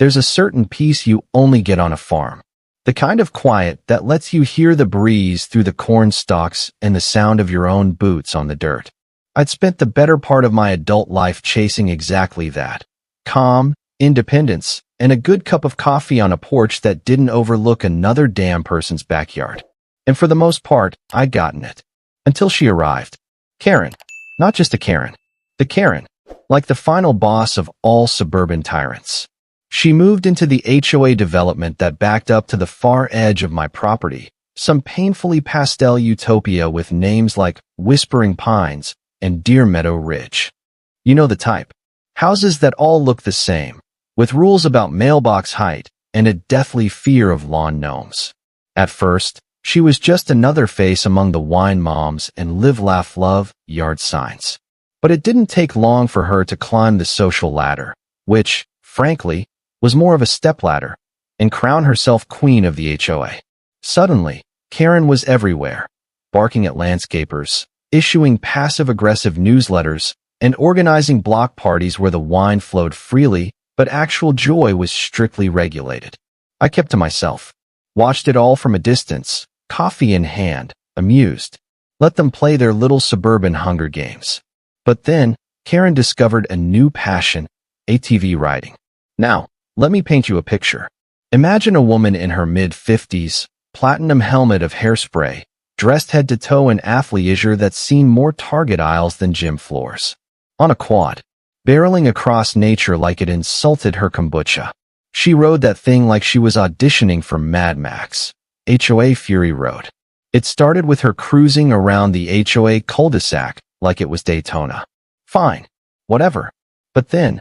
There's a certain peace you only get on a farm. The kind of quiet that lets you hear the breeze through the corn stalks and the sound of your own boots on the dirt. I'd spent the better part of my adult life chasing exactly that. Calm, independence, and a good cup of coffee on a porch that didn't overlook another damn person's backyard. And for the most part, I'd gotten it. Until she arrived. Karen. Not just a Karen. The Karen. Like the final boss of all suburban tyrants. She moved into the HOA development that backed up to the far edge of my property, some painfully pastel utopia with names like Whispering Pines and Deer Meadow Ridge. You know the type. Houses that all look the same, with rules about mailbox height and a deathly fear of lawn gnomes. At first, she was just another face among the wine moms and live, laugh, love yard signs. But it didn't take long for her to climb the social ladder, which, frankly, was more of a stepladder, and crown herself queen of the HOA. Suddenly, Karen was everywhere, barking at landscapers, issuing passive-aggressive newsletters, and organizing block parties where the wine flowed freely, but actual joy was strictly regulated. I kept to myself, watched it all from a distance, coffee in hand, amused. Let them play their little suburban Hunger Games. But then, Karen discovered a new passion, ATV riding. Now, let me paint you a picture. Imagine a woman in her mid-50s, platinum helmet of hairspray, dressed head to toe in athleisure that's seen more Target aisles than gym floors. On a quad, barreling across nature like it insulted her kombucha. She rode that thing like she was auditioning for Mad Max, HOA Fury Road. It started with her cruising around the HOA cul-de-sac like it was Daytona. Fine, whatever. But then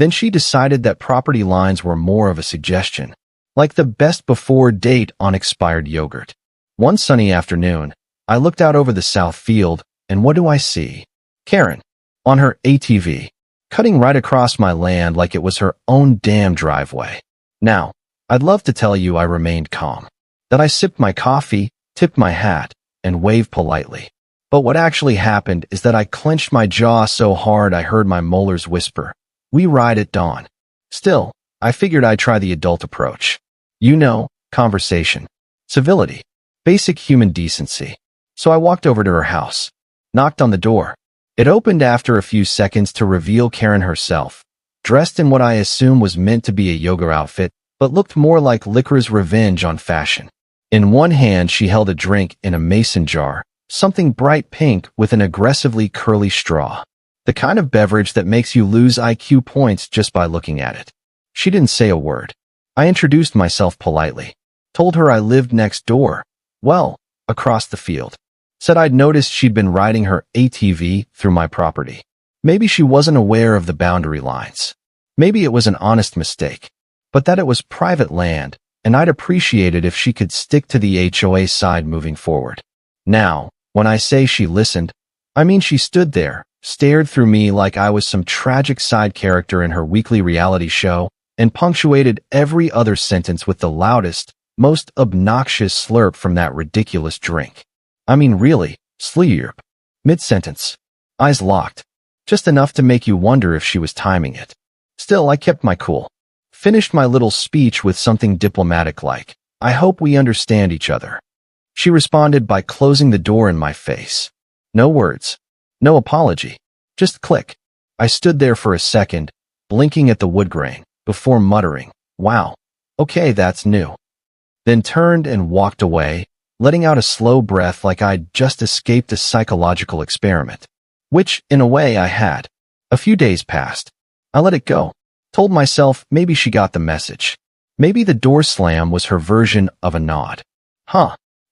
she decided that property lines were more of a suggestion, like the best before date on expired yogurt. One sunny afternoon, I looked out over the south field, and what do I see? Karen, on her ATV, cutting right across my land like it was her own damn driveway. Now, I'd love to tell you I remained calm, that I sipped my coffee, tipped my hat, and waved politely. But what actually happened is that I clenched my jaw so hard I heard my molars whisper, "We ride at dawn." Still, I figured I'd try the adult approach. You know, conversation, civility, basic human decency. So I walked over to her house, knocked on the door. It opened after a few seconds to reveal Karen herself, dressed in what I assume was meant to be a yoga outfit, but looked more like liquor's revenge on fashion. In one hand, she held a drink in a mason jar, something bright pink with an aggressively curly straw. The kind of beverage that makes you lose IQ points just by looking at it. She didn't say a word. I introduced myself politely, told her I lived next door, well, across the field. Said I'd noticed she'd been riding her ATV through my property. Maybe she wasn't aware of the boundary lines. Maybe it was an honest mistake. But that it was private land, and I'd appreciate it if she could stick to the HOA side moving forward. Now, when I say she listened, I mean she stood there, stared through me like I was some tragic side character in her weekly reality show, and punctuated every other sentence with the loudest, most obnoxious slurp from that ridiculous drink. I mean really, slurp. Mid-sentence. Eyes locked. Just enough to make you wonder if she was timing it. Still, I kept my cool. Finished my little speech with something diplomatic like, "I hope we understand each other." She responded by closing the door in my face. No words. No apology. Just click. I stood there for a second, blinking at the wood grain, before muttering, "Wow. Okay, that's new." Then turned and walked away, letting out a slow breath like I'd just escaped a psychological experiment. Which, in a way, I had. A few days passed. I let it go. Told myself maybe she got the message. Maybe the door slam was her version of a nod.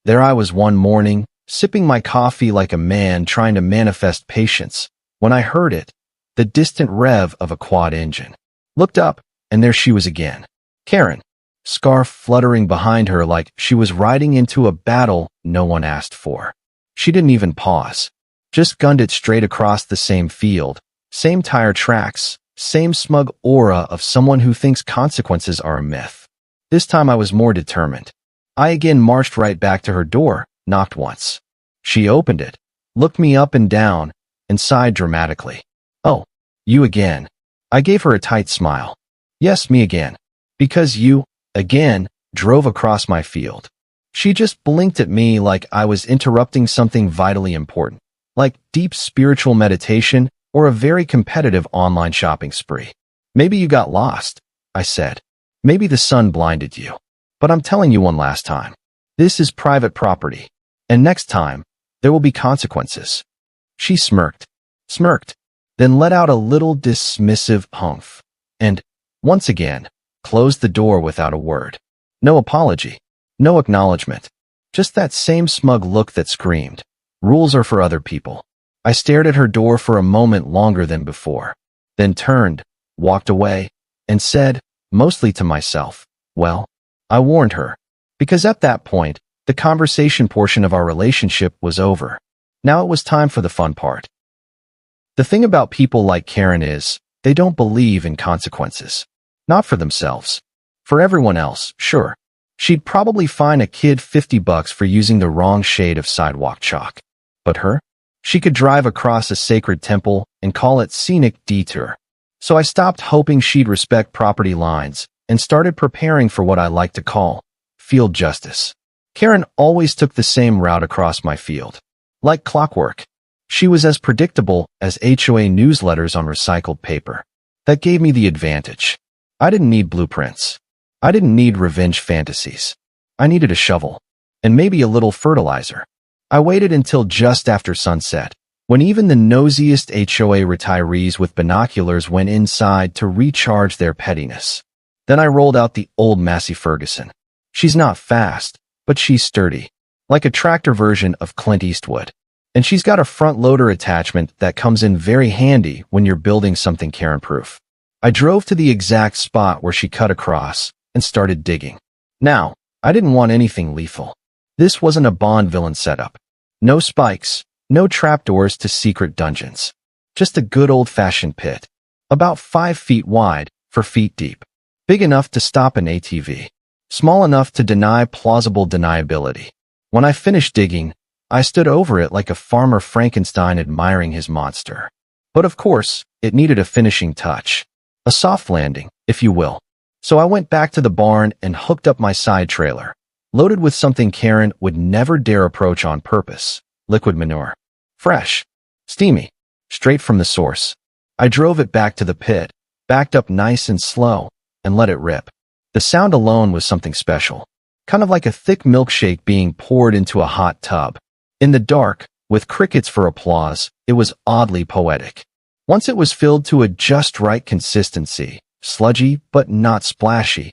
There I was one morning, sipping my coffee like a man trying to manifest patience, when I heard it, the distant rev of a quad engine. Looked up, and there she was again. Karen, scarf fluttering behind her like she was riding into a battle no one asked for. She didn't even pause. Just gunned it straight across the same field, same tire tracks, same smug aura of someone who thinks consequences are a myth. This time I was more determined. I again marched right back to her door, knocked once. She opened it, looked me up and down, and sighed dramatically. "Oh, you again." I gave her a tight smile. "Yes, me again. Because you, again, drove across my field. She just blinked at me like I was interrupting something vitally important, like deep spiritual meditation or a very competitive online shopping spree. Maybe you got lost, I said. Maybe the sun blinded you. But I'm telling you one last time. This is private property. And next time, there will be consequences. She smirked, then let out a little dismissive humph, and, once again, closed the door without a word. No apology, no acknowledgement, just that same smug look that screamed, "Rules are for other people." I stared at her door for a moment longer than before, then turned, walked away, and said, mostly to myself, well, I warned her, because at that point, the conversation portion of our relationship was over. Now it was time for the fun part. The thing about people like Karen is, they don't believe in consequences. Not for themselves. For everyone else, sure. She'd probably fine a kid $50 for using the wrong shade of sidewalk chalk. But her? She could drive across a sacred temple and call it scenic detour. So I stopped hoping she'd respect property lines and started preparing for what I like to call field justice. Karen always took the same route across my field. Like clockwork. She was as predictable as HOA newsletters on recycled paper. That gave me the advantage. I didn't need blueprints. I didn't need revenge fantasies. I needed a shovel. And maybe a little fertilizer. I waited until just after sunset, when even the nosiest HOA retirees with binoculars went inside to recharge their pettiness. Then I rolled out the old Massey Ferguson. She's not fast, but she's sturdy, like a tractor version of Clint Eastwood. And she's got a front loader attachment that comes in very handy when you're building something Karen-proof. I drove to the exact spot where she cut across and started digging. Now, I didn't want anything lethal. This wasn't a Bond villain setup. No spikes, no trapdoors to secret dungeons. Just a good old-fashioned pit. About 5 feet wide, 4 feet deep. Big enough to stop an ATV. Small enough to deny plausible deniability. When I finished digging, I stood over it like a farmer Frankenstein admiring his monster. But of course, it needed a finishing touch. A soft landing, if you will. So I went back to the barn and hooked up my side trailer, loaded with something Karen would never dare approach on purpose, liquid manure. Fresh, steamy, straight from the source. I drove it back to the pit, backed up nice and slow, and let it rip. The sound alone was something special, kind of like a thick milkshake being poured into a hot tub. In the dark, with crickets for applause, it was oddly poetic. Once it was filled to a just right consistency, sludgy but not splashy,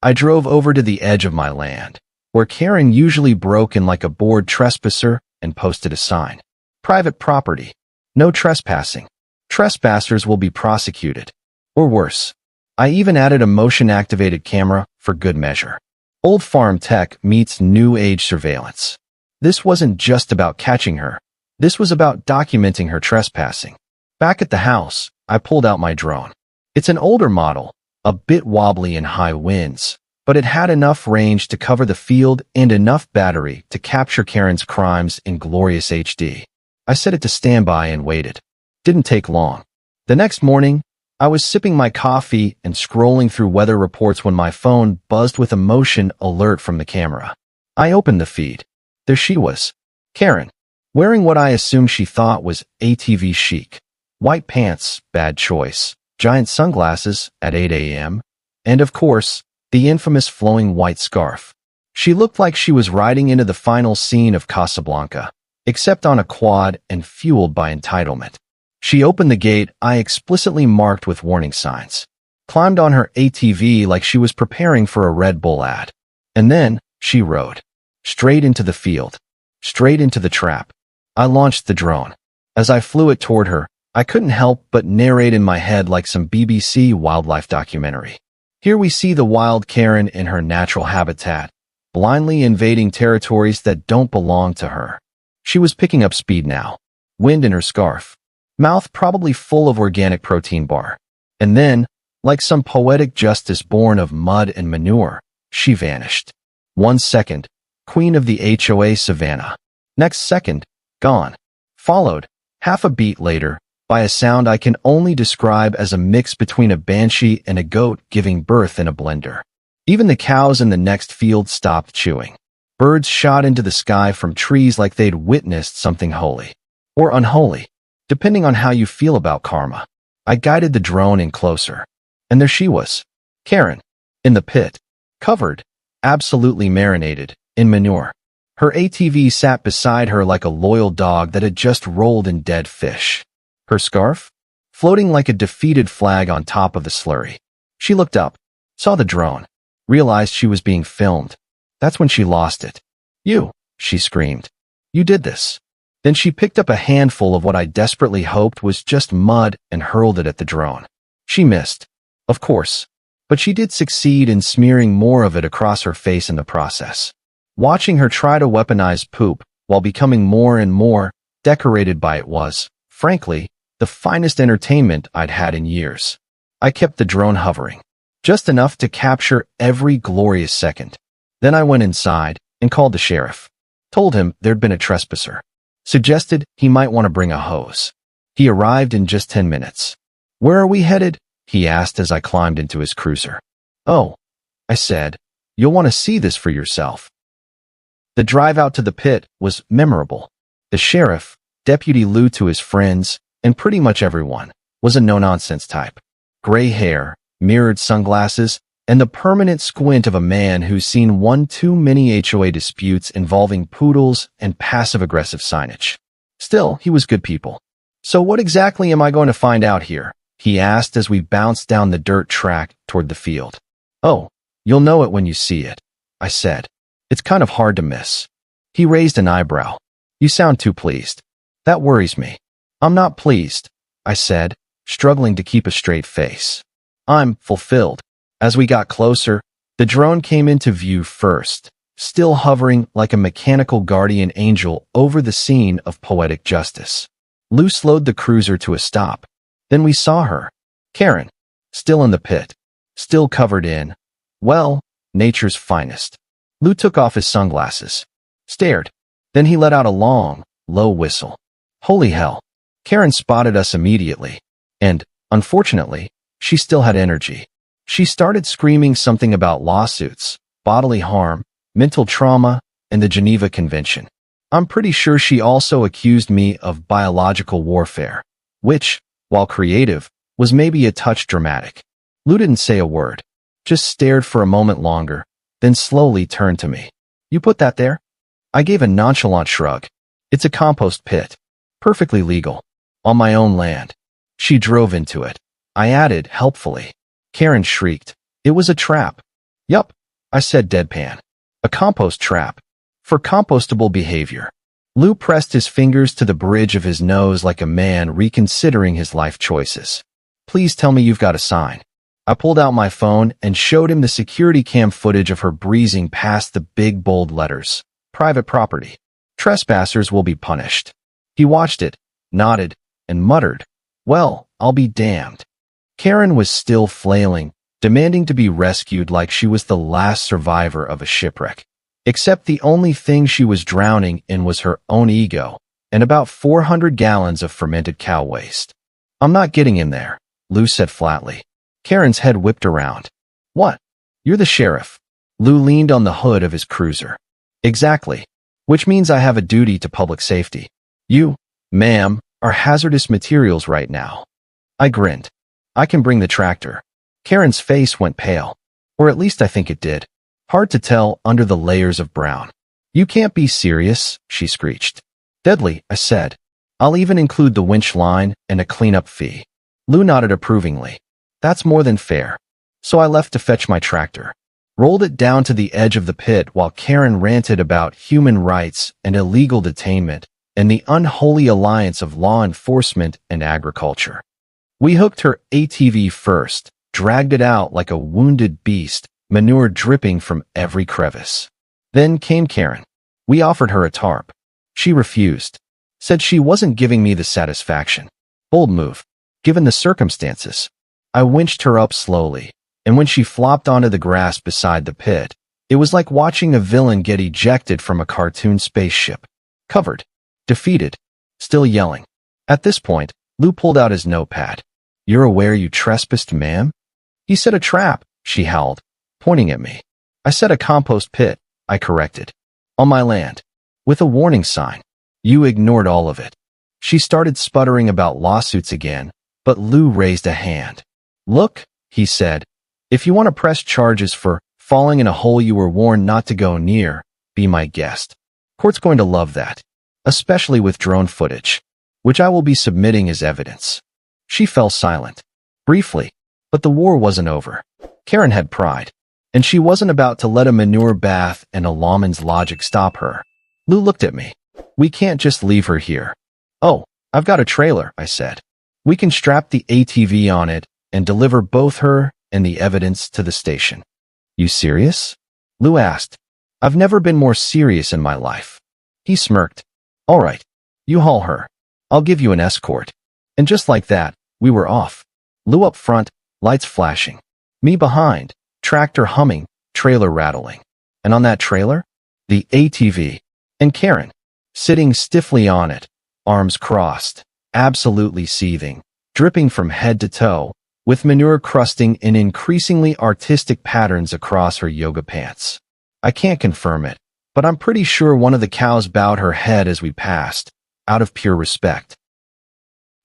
I drove over to the edge of my land, where Karen usually broke in like a bored trespasser and posted a sign. Private property. No trespassing. Trespassers will be prosecuted. Or worse. I even added a motion-activated camera for good measure. Old farm tech meets new age surveillance. This wasn't just about catching her. This was about documenting her trespassing. Back at the house, I pulled out my drone. It's an older model, a bit wobbly in high winds, but it had enough range to cover the field and enough battery to capture Karen's crimes in glorious HD. I set it to standby and waited. Didn't take long. The next morning, I was sipping my coffee and scrolling through weather reports when my phone buzzed with a motion alert from the camera. I opened the feed. There she was, Karen, wearing what I assumed she thought was ATV chic. White pants, bad choice, giant sunglasses at 8 a.m., and of course, the infamous flowing white scarf. She looked like she was riding into the final scene of Casablanca, except on a quad and fueled by entitlement. She opened the gate I explicitly marked with warning signs, climbed on her ATV like she was preparing for a Red Bull ad, and then she rode. Straight into the field. Straight into the trap. I launched the drone. As I flew it toward her, I couldn't help but narrate in my head like some BBC wildlife documentary. Here we see the wild Karen in her natural habitat, blindly invading territories that don't belong to her. She was picking up speed now. Wind in her scarf. Mouth probably full of organic protein bar. And then, like some poetic justice born of mud and manure, she vanished. 1 second. Queen of the HOA Savannah. Next second, gone. Followed, half a beat later, by a sound I can only describe as a mix between a banshee and a goat giving birth in a blender. Even the cows in the next field stopped chewing. Birds shot into the sky from trees like they'd witnessed something holy. Or unholy, depending on how you feel about karma. I guided the drone in closer. And there she was, Karen, in the pit, covered, absolutely marinated, in manure. Her ATV sat beside her like a loyal dog that had just rolled in dead fish. Her scarf? Floating like a defeated flag on top of the slurry. She looked up, saw the drone, realized she was being filmed. That's when she lost it. You, she screamed. You did this. Then she picked up a handful of what I desperately hoped was just mud and hurled it at the drone. She missed, of course, but she did succeed in smearing more of it across her face in the process. Watching her try to weaponize poop while becoming more and more decorated by it was, frankly, the finest entertainment I'd had in years. I kept the drone hovering, just enough to capture every glorious second. Then I went inside and called the sheriff. Told him there'd been a trespasser. Suggested he might want to bring a hose. He arrived in just 10 minutes. Where are we headed? He asked as I climbed into his cruiser. Oh, I said, you'll want to see this for yourself. The drive out to the pit was memorable. The sheriff, Deputy Lou to his friends, and pretty much everyone, was a no-nonsense type. Gray hair, mirrored sunglasses, and the permanent squint of a man who's seen one too many HOA disputes involving poodles and passive-aggressive signage. Still, he was good people. So what exactly am I going to find out here? He asked as we bounced down the dirt track toward the field. Oh, you'll know it when you see it, I said. It's kind of hard to miss. He raised an eyebrow. You sound too pleased. That worries me. I'm not pleased, I said, struggling to keep a straight face. I'm fulfilled. As we got closer, the drone came into view first, still hovering like a mechanical guardian angel over the scene of poetic justice. Lou slowed the cruiser to a stop. Then we saw her, Karen, still in the pit, still covered in, well, nature's finest. Lou took off his sunglasses, stared. Then he let out a long, low whistle. Holy hell. Karen spotted us immediately. And, unfortunately, she still had energy. She started screaming something about lawsuits, bodily harm, mental trauma, and the Geneva Convention. I'm pretty sure she also accused me of biological warfare, which, while creative, was maybe a touch dramatic. Lou didn't say a word, just stared for a moment longer, then slowly turned to me. You put that there? I gave a nonchalant shrug. It's a compost pit. Perfectly legal. On my own land. She drove into it. I added, helpfully. Karen shrieked. It was a trap. Yup, I said deadpan. A compost trap. For compostable behavior. Lou pressed his fingers to the bridge of his nose like a man reconsidering his life choices. Please tell me you've got a sign. I pulled out my phone and showed him the security cam footage of her breezing past the big bold letters. Private property. Trespassers will be punished. He watched it, nodded, and muttered, well, I'll be damned. Karen was still flailing, demanding to be rescued like she was the last survivor of a shipwreck. Except the only thing she was drowning in was her own ego, and about 400 gallons of fermented cow waste. I'm not getting in there, Lou said flatly. Karen's head whipped around. What? You're the sheriff. Lou leaned on the hood of his cruiser. Exactly. Which means I have a duty to public safety. You, ma'am, are hazardous materials right now. I grinned. I can bring the tractor. Karen's face went pale. Or at least I think it did. Hard to tell under the layers of brown. You can't be serious, she screeched. Deadly, I said. I'll even include the winch line and a cleanup fee. Lou nodded approvingly. That's more than fair. So I left to fetch my tractor. Rolled it down to the edge of the pit while Karen ranted about human rights and illegal detainment and the unholy alliance of law enforcement and agriculture. We hooked her ATV first, dragged it out like a wounded beast, manure dripping from every crevice. Then came Karen. We offered her a tarp. She refused. Said she wasn't giving me the satisfaction. Bold move, given the circumstances. I winched her up slowly, and when she flopped onto the grass beside the pit, it was like watching a villain get ejected from a cartoon spaceship. Covered. Defeated. Still yelling. At this point, Lou pulled out his notepad. "You're aware you trespassed, ma'am?" "He said a trap," she howled, pointing at me. "I said a compost pit," I corrected. "On my land. With a warning sign." "You ignored all of it." She started sputtering about lawsuits again, but Lou raised a hand. "Look," he said, "if you want to press charges for falling in a hole you were warned not to go near, be my guest. Court's going to love that, especially with drone footage, which I will be submitting as evidence." She fell silent. Briefly, but the war wasn't over. Karen had pride, and she wasn't about to let a manure bath and a lawman's logic stop her. Lou looked at me. "We can't just leave her here." "Oh, I've got a trailer," I said. "We can strap the ATV on it and deliver both her and the evidence to the station." "You serious?" Lou asked. "I've never been more serious in my life." He smirked. "All right, you haul her. I'll give you an escort." And just like that, we were off. Lou up front, lights flashing. Me behind, tractor humming, trailer rattling. And on that trailer, the ATV. And Karen, sitting stiffly on it, arms crossed, absolutely seething, dripping from head to toe, with manure crusting in increasingly artistic patterns across her yoga pants. I can't confirm it, but I'm pretty sure one of the cows bowed her head as we passed, out of pure respect.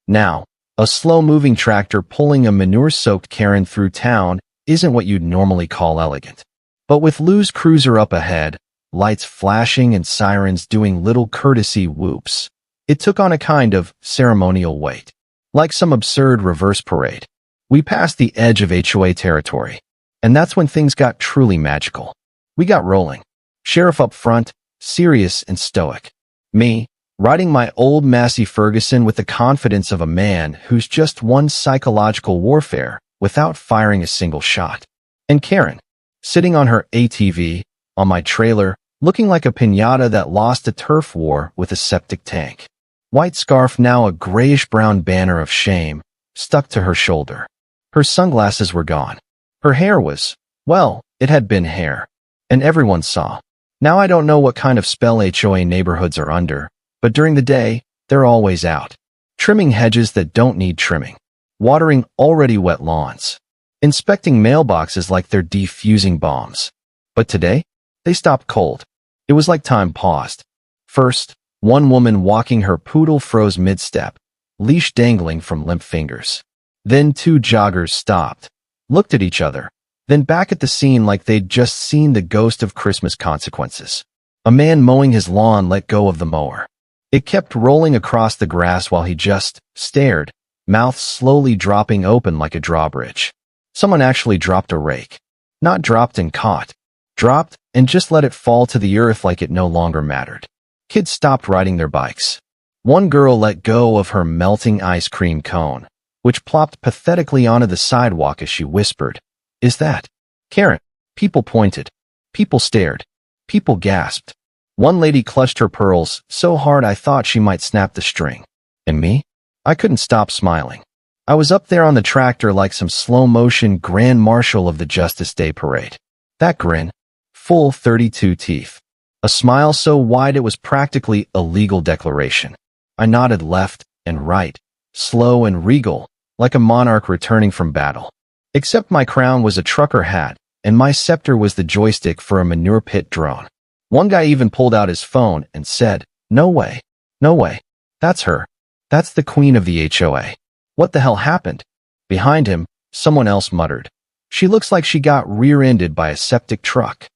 Now, a slow-moving tractor pulling a manure-soaked Karen through town isn't what you'd normally call elegant. But with Lou's cruiser up ahead, lights flashing and sirens doing little courtesy whoops, it took on a kind of ceremonial weight, like some absurd reverse parade. We passed the edge of HOA territory, and that's when things got truly magical. We got rolling. Sheriff up front, serious and stoic. Me, riding my old Massey Ferguson with the confidence of a man who's just won psychological warfare without firing a single shot. And Karen, sitting on her ATV, on my trailer, looking like a piñata that lost a turf war with a septic tank. White scarf, now a grayish-brown banner of shame, stuck to her shoulder. Her sunglasses were gone. Her hair was, well, it had been hair. And everyone saw. Now I don't know what kind of spell HOA neighborhoods are under, but during the day, they're always out. Trimming hedges that don't need trimming. Watering already wet lawns. Inspecting mailboxes like they're defusing bombs. But today, they stopped cold. It was like time paused. First, one woman walking her poodle froze mid-step, leash dangling from limp fingers. Then two joggers stopped, looked at each other, then back at the scene like they'd just seen the ghost of Christmas consequences. A man mowing his lawn let go of the mower. It kept rolling across the grass while he just stared, mouth slowly dropping open like a drawbridge. Someone actually dropped a rake. Not dropped and caught. Dropped and just let it fall to the earth like it no longer mattered. Kids stopped riding their bikes. One girl let go of her melting ice cream cone, which plopped pathetically onto the sidewalk as she whispered, "Is that Karen?" People pointed. People stared. People gasped. One lady clutched her pearls so hard I thought she might snap the string. And me? I couldn't stop smiling. I was up there on the tractor like some slow-motion grand marshal of the Justice Day parade. That grin, full 32 teeth. A smile so wide it was practically a legal declaration. I nodded left and right, slow and regal, like a monarch returning from battle. Except my crown was a trucker hat, and my scepter was the joystick for a manure pit drone. One guy even pulled out his phone and said, "No way, no way. That's her. That's the queen of the HOA. What the hell happened?" Behind him, someone else muttered, "She looks like she got rear-ended by a septic truck."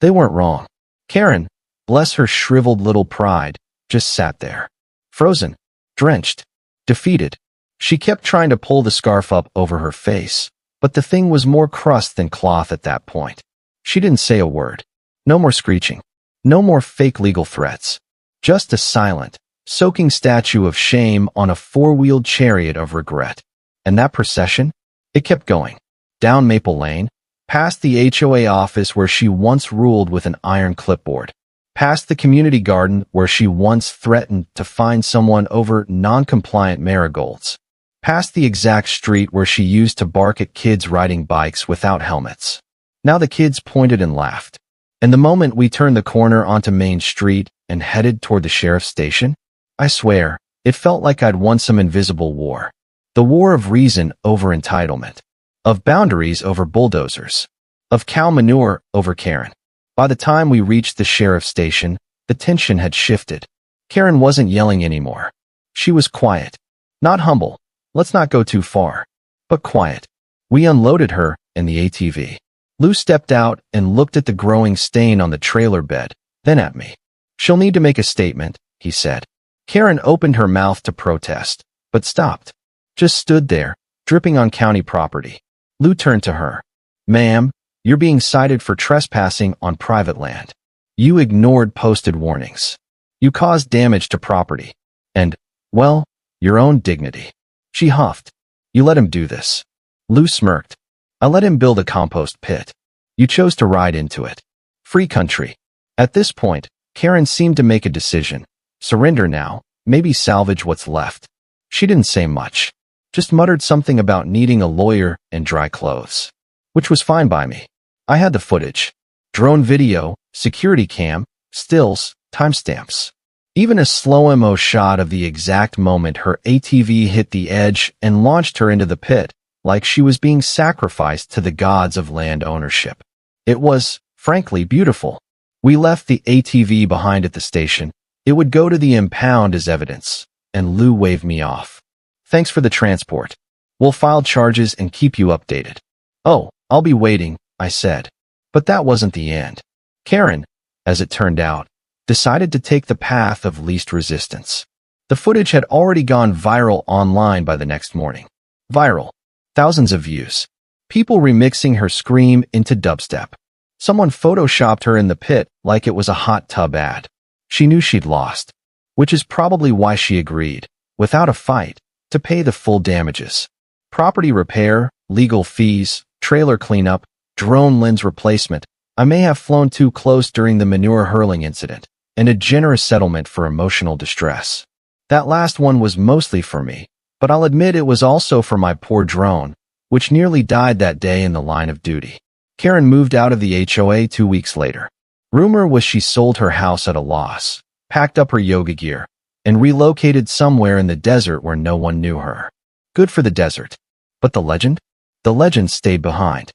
They weren't wrong. Karen, bless her shriveled little pride, just sat there. Frozen, drenched, defeated. She kept trying to pull the scarf up over her face, but the thing was more crust than cloth at that point. She didn't say a word. No more screeching. No more fake legal threats. Just a silent, soaking statue of shame on a four-wheeled chariot of regret. And that procession? It kept going. Down Maple Lane, past the HOA office where she once ruled with an iron clipboard. Past the community garden where she once threatened to fine someone over non-compliant marigolds. Past the exact street where she used to bark at kids riding bikes without helmets. Now the kids pointed and laughed. And the moment we turned the corner onto Main Street and headed toward the sheriff's station, I swear, It felt like I'd won some invisible war. The war of reason over entitlement. Of boundaries over bulldozers. Of cow manure over Karen. By the time we reached the sheriff's station, the tension had shifted. Karen wasn't yelling anymore. She was quiet. Not humble. Let's not go too far. But quiet. We unloaded her in the ATV. Lou stepped out and looked at the growing stain on the trailer bed, then at me. She'll need to make a statement, he said. Karen opened her mouth to protest, but stopped. Just stood there, dripping on county property. Lou turned to her. Ma'am, you're being cited for trespassing on private land. You ignored posted warnings. You caused damage to property. And, well, your own dignity. She huffed. You let him do this. Lou smirked. I let him build a compost pit. You chose to ride into it. Free country. At this point, Karen seemed to make a decision. Surrender now, maybe salvage what's left. She didn't say much. Just muttered something about needing a lawyer and dry clothes. Which was fine by me. I had the footage. Drone video, security cam, stills, timestamps. Even a slow-mo shot of the exact moment her ATV hit the edge and launched her into the pit, like she was being sacrificed to the gods of land ownership. It was, frankly, beautiful. We left the ATV behind at the station. It would go to the impound as evidence, and Lou waved me off. Thanks for the transport. We'll file charges and keep you updated. Oh, I'll be waiting, I said. But that wasn't the end. Karen, as it turned out, decided to take the path of least resistance. The footage had already gone viral online by the next morning. Viral. Thousands of views. People remixing her scream into dubstep. Someone photoshopped her in the pit like it was a hot tub ad. She knew she'd lost, which is probably why she agreed, without a fight, to pay the full damages. Property repair, legal fees, trailer cleanup, drone lens replacement. I may have flown too close during the manure hurling incident, and a generous settlement for emotional distress. That last one was mostly for me, but I'll admit it was also for my poor drone, which nearly died that day in the line of duty. Karen moved out of the HOA 2 weeks later. Rumor was she sold her house at a loss, packed up her yoga gear, and relocated somewhere in the desert where no one knew her. Good for the desert. But the legend? The legend stayed behind.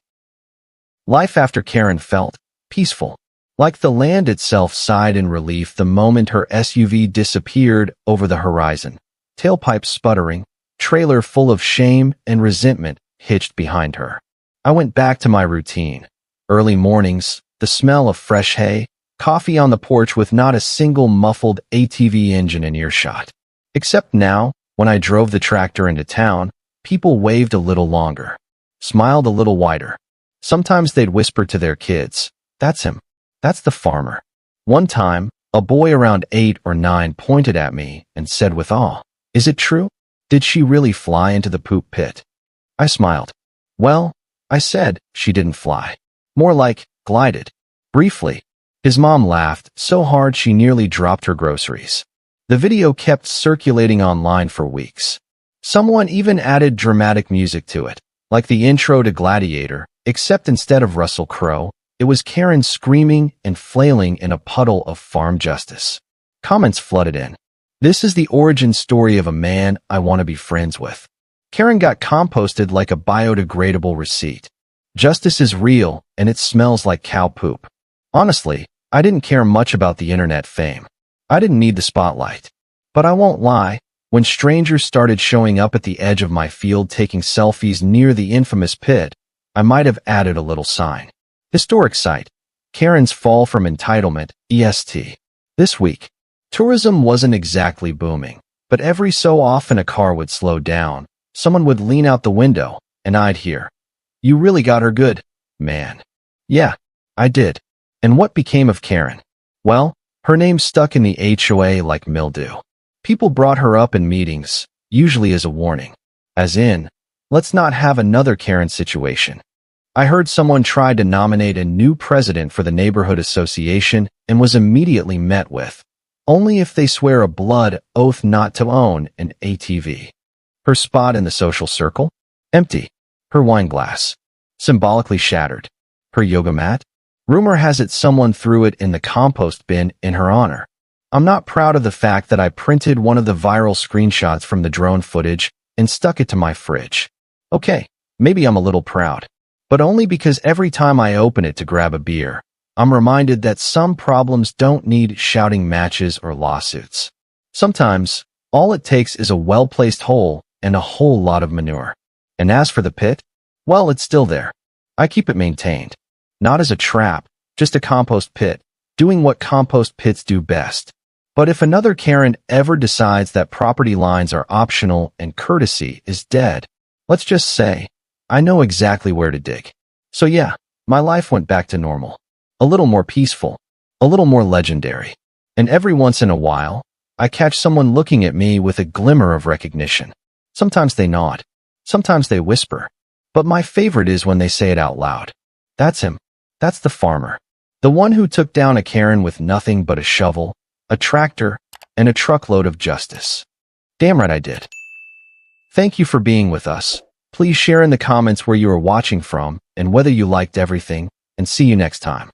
Life after Karen felt peaceful. Like the land itself sighed in relief the moment her SUV disappeared over the horizon. Tailpipe sputtering, trailer full of shame and resentment hitched behind her. I went back to my routine. Early mornings, the smell of fresh hay, coffee on the porch with not a single muffled ATV engine in earshot. Except now, when I drove the tractor into town, people waved a little longer, smiled a little wider. Sometimes they'd whisper to their kids, "That's him. That's the farmer." One time, a boy around 8 or 9 pointed at me and said with awe, "Is it true? Did she really fly into the poop pit?" I smiled. Well, I said, she didn't fly. More like, glided. Briefly. His mom laughed so hard she nearly dropped her groceries. The video kept circulating online for weeks. Someone even added dramatic music to it, like the intro to Gladiator, except instead of Russell Crowe, it was Karen screaming and flailing in a puddle of farm justice. Comments flooded in. This is the origin story of a man I want to be friends with. Karen got composted like a biodegradable receipt. Justice is real, and it smells like cow poop. Honestly, I didn't care much about the internet fame. I didn't need the spotlight. But I won't lie, when strangers started showing up at the edge of my field taking selfies near the infamous pit, I might have added a little sign. Historic site. Karen's fall from entitlement, EST. This week, tourism wasn't exactly booming, but every so often a car would slow down. Someone would lean out the window, and I'd hear, "You really got her good, man." Yeah, I did. And what became of Karen? Well, her name stuck in the HOA like mildew. People brought her up in meetings, usually as a warning. As in, let's not have another Karen situation. I heard someone tried to nominate a new president for the neighborhood association and was immediately met with, only if they swear a blood oath not to own an ATV. Her spot in the social circle? Empty. Her wine glass? Symbolically shattered. Her yoga mat? Rumor has it someone threw it in the compost bin in her honor. I'm not proud of the fact that I printed one of the viral screenshots from the drone footage and stuck it to my fridge. Okay, maybe I'm a little proud, but only because every time I open it to grab a beer, I'm reminded that some problems don't need shouting matches or lawsuits. Sometimes, all it takes is a well-placed hole and a whole lot of manure. And as for the pit, well, it's still there. I keep it maintained. Not as a trap, just a compost pit, doing what compost pits do best. But if another Karen ever decides that property lines are optional and courtesy is dead, let's just say, I know exactly where to dig. So yeah, my life went back to normal. A little more peaceful, a little more legendary. And every once in a while, I catch someone looking at me with a glimmer of recognition. Sometimes they nod, sometimes they whisper, but my favorite is when they say it out loud. That's him. That's the farmer. The one who took down a Karen with nothing but a shovel, a tractor, and a truckload of justice. Damn right I did. Thank you for being with us. Please share in the comments where you are watching from and whether you liked everything, and see you next time.